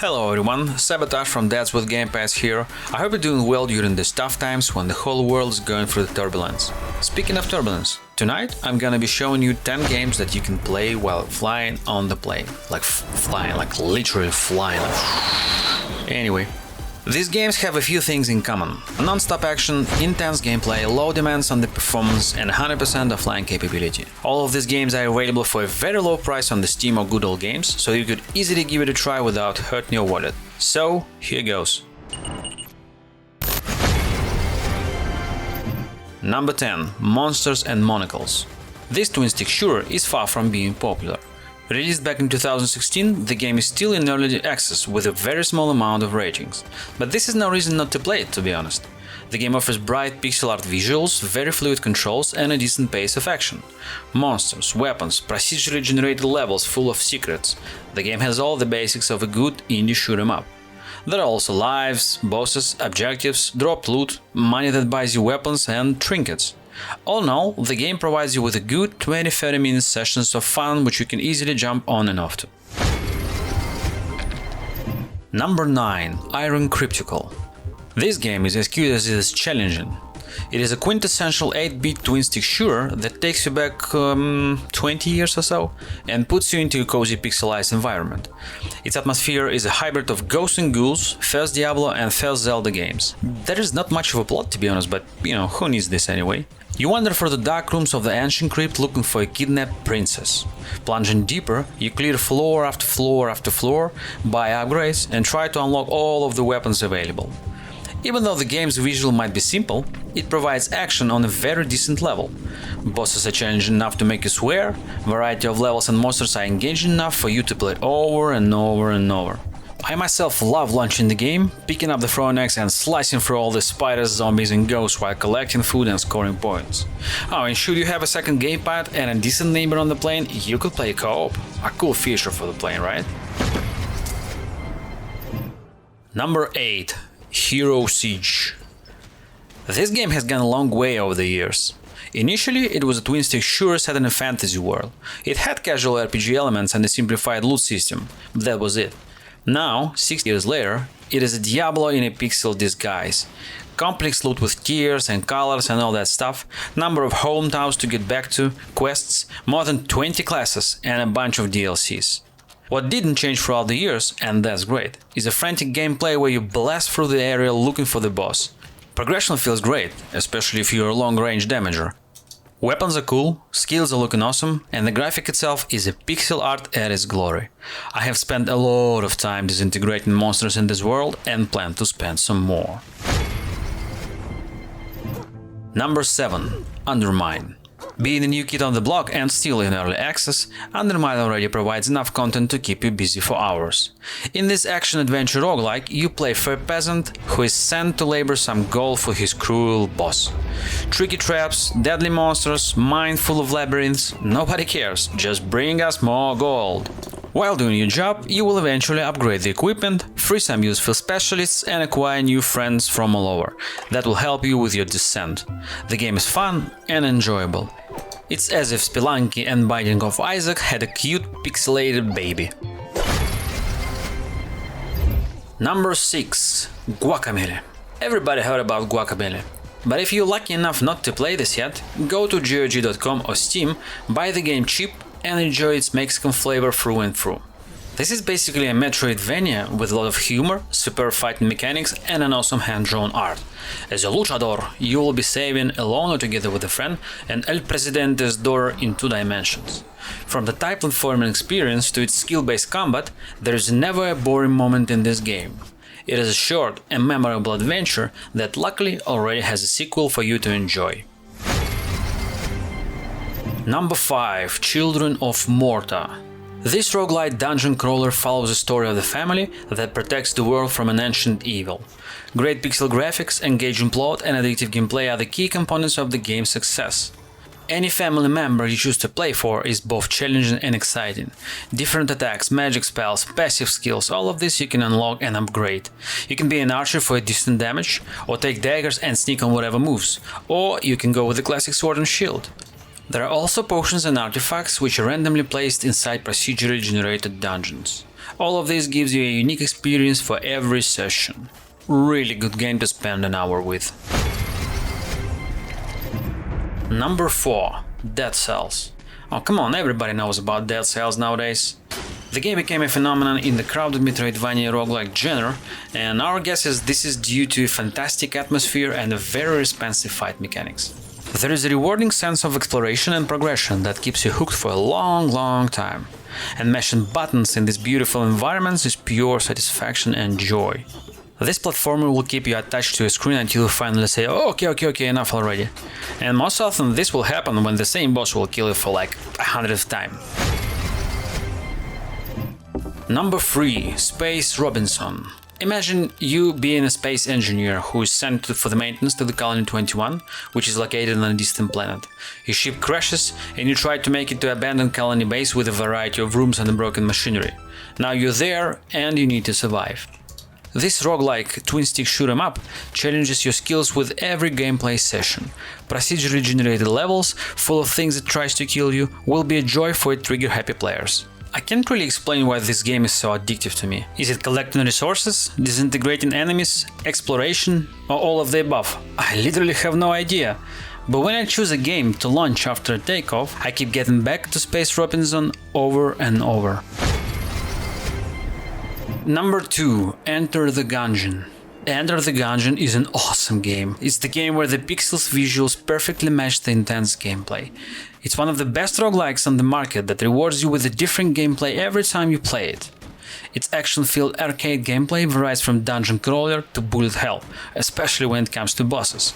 Hello everyone, Sabotage from Dads with Gamepads here. I hope you're doing well during these tough times when the whole world is going through the turbulence. Speaking of turbulence, tonight I'm gonna be showing you 10 games that you can play while flying on the plane. Like literally flying. Anyway, these games have a few things in common. Non-stop action, intense gameplay, low demands on the performance, and 100% offline capability. All of these games are available for a very low price on the Steam or Good Old Games, so you could easily give it a try without hurting your wallet. So, here goes. Number 10. Monsters and Monocles. This twin-stick shooter is far from being popular. Released back in 2016, the game is still in early access with a very small amount of ratings. But this is no reason not to play it, to be honest. The game offers bright pixel art visuals, very fluid controls and a decent pace of action. Monsters, weapons, procedurally generated levels full of secrets. The game has all the basics of a good indie shoot 'em up. There are also lives, bosses, objectives, dropped loot, money that buys you weapons and trinkets. All in all, the game provides you with a good 20-30 minute sessions of fun which you can easily jump on and off to. Number 9. Iron Crypticle. This game is as cute as it is challenging. It is a quintessential 8-bit twin-stick shooter that takes you back 20 years or so and puts you into a cozy pixelized environment. Its atmosphere is a hybrid of Ghosts and Ghouls, first Diablo and first Zelda games. There is not much of a plot, to be honest, but who needs this anyway? You wander through the dark rooms of the ancient crypt looking for a kidnapped princess. Plunging deeper, you clear floor after floor after floor, buy upgrades and try to unlock all of the weapons available. Even though the game's visual might be simple, it provides action on a very decent level. Bosses are challenging enough to make you swear, variety of levels and monsters are engaging enough for you to play over and over and over. I myself love launching the game, picking up the throwing axe and slicing through all the spiders, zombies and ghosts while collecting food and scoring points. Oh, and should you have a second gamepad and a decent neighbor on the plane, you could play co-op. A cool feature for the plane, right? Number 8. Hero Siege. This game has gone a long way over the years. Initially, it was a twin-stick shooter set in a fantasy world. It had casual RPG elements and a simplified loot system, but that was it. Now, 6 years later, it is a Diablo in a pixel disguise. Complex loot with tiers and colors and all that stuff, number of hometowns to get back to, quests, more than 20 classes and a bunch of DLCs. What didn't change throughout the years, and that's great, is a frantic gameplay where you blast through the area looking for the boss. Progression feels great, especially if you're a long-range damager. Weapons are cool, skills are looking awesome, and the graphic itself is a pixel art at its glory. I have spent a lot of time disintegrating monsters in this world and plan to spend some more. Number 7. Undermine. Being a new kid on the block and still in early access, Undermine already provides enough content to keep you busy for hours. In this action-adventure roguelike, you play for a peasant who is sent to labor some gold for his cruel boss. Tricky traps, deadly monsters, mine full of labyrinths, nobody cares, just bring us more gold. While doing your job, you will eventually upgrade the equipment, free some useful specialists and acquire new friends from all over. That will help you with your descent. The game is fun and enjoyable. It's as if Spelunky and Binding of Isaac had a cute pixelated baby. Number 6. Guacamelee. Everybody heard about Guacamelee. But if you're lucky enough not to play this yet, go to GOG.com or Steam, buy the game cheap and enjoy its Mexican flavor through and through. This is basically a Metroidvania with a lot of humor, superb fighting mechanics and an awesome hand-drawn art. As a luchador, you will be saving alone or together with a friend and El Presidente's daughter in 2 dimensions. From the type platforming experience to its skill-based combat, there is never a boring moment in this game. It is a short and memorable adventure that luckily already has a sequel for you to enjoy. Number 5. Children of Morta. This roguelite dungeon crawler follows the story of the family that protects the world from an ancient evil. Great pixel graphics, engaging plot and addictive gameplay are the key components of the game's success. Any family member you choose to play for is both challenging and exciting. Different attacks, magic spells, passive skills, all of this you can unlock and upgrade. You can be an archer for a decent damage, or take daggers and sneak on whatever moves, or you can go with the classic sword and shield. There are also potions and artifacts which are randomly placed inside procedurally generated dungeons. All of this gives you a unique experience for every session. Really good game to spend an hour with. Number 4. Dead Cells. Oh come on, everybody knows about Dead Cells nowadays. The game became a phenomenon in the crowded Metroidvania roguelike genre, and our guess is this is due to a fantastic atmosphere and a very responsive fight mechanics. There is a rewarding sense of exploration and progression that keeps you hooked for a long time, and mashing buttons in these beautiful environments is pure satisfaction and joy. This platformer will keep you attached to a screen until you finally say, oh, okay, enough already. And most often this will happen when the same boss will kill you for like 100th time. Number 3. Space Robinson. Imagine you being a space engineer who is sent for the maintenance to the Colony 21, which is located on a distant planet. Your ship crashes and you try to make it to abandoned colony base with a variety of rooms and broken machinery. Now you're there and you need to survive. This roguelike twin-stick shoot-'em-up challenges your skills with every gameplay session. Procedurally generated levels, full of things that tries to kill you, will be a joy for trigger-happy players. I can't really explain why this game is so addictive to me. Is it collecting resources, disintegrating enemies, exploration, or all of the above? I literally have no idea. But when I choose a game to launch after takeoff, I keep getting back to Space Robinson over and over. Number 2. Enter the Gungeon. Enter the Gungeon is an awesome game. It's the game where the pixels visuals perfectly match the intense gameplay. It's one of the best roguelikes on the market that rewards you with a different gameplay every time you play it. Its action-filled arcade gameplay varies from dungeon crawler to bullet hell, especially when it comes to bosses.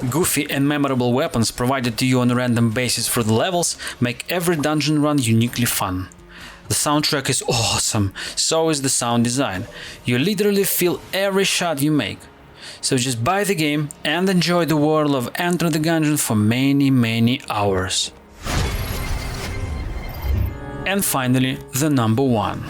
Goofy and memorable weapons provided to you on a random basis for the levels make every dungeon run uniquely fun. The soundtrack is awesome, so is the sound design. You literally feel every shot you make. So just buy the game and enjoy the world of Enter the Gungeon for many hours. And finally, the number 1.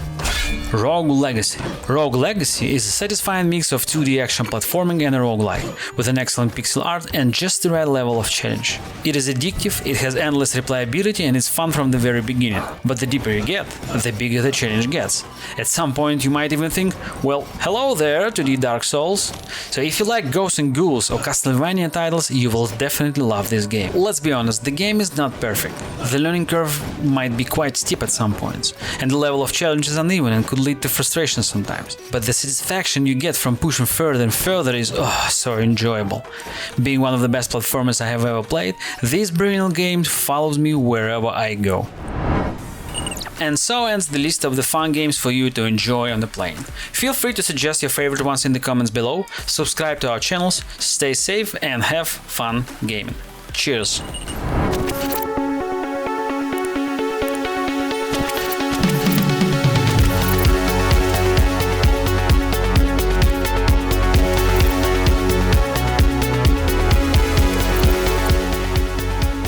Rogue Legacy. Rogue Legacy is a satisfying mix of 2D action platforming and a roguelike, with an excellent pixel art and just the right level of challenge. It is addictive, it has endless replayability and it's fun from the very beginning, but the deeper you get, the bigger the challenge gets. At some point you might even think, well, hello there to the Dark Souls. So if you like Ghosts and Ghouls or Castlevania titles, you will definitely love this game. Let's be honest, the game is not perfect. The learning curve might be quite steep at some points, and the level of challenge is uneven and could lead to frustration sometimes, but the satisfaction you get from pushing further and further is so enjoyable. Being one of the best platformers I have ever played, this brilliant game follows me wherever I go. And so ends the list of the fun games for you to enjoy on the plane. Feel free to suggest your favorite ones in the comments below, subscribe to our channels, stay safe and have fun gaming. Cheers!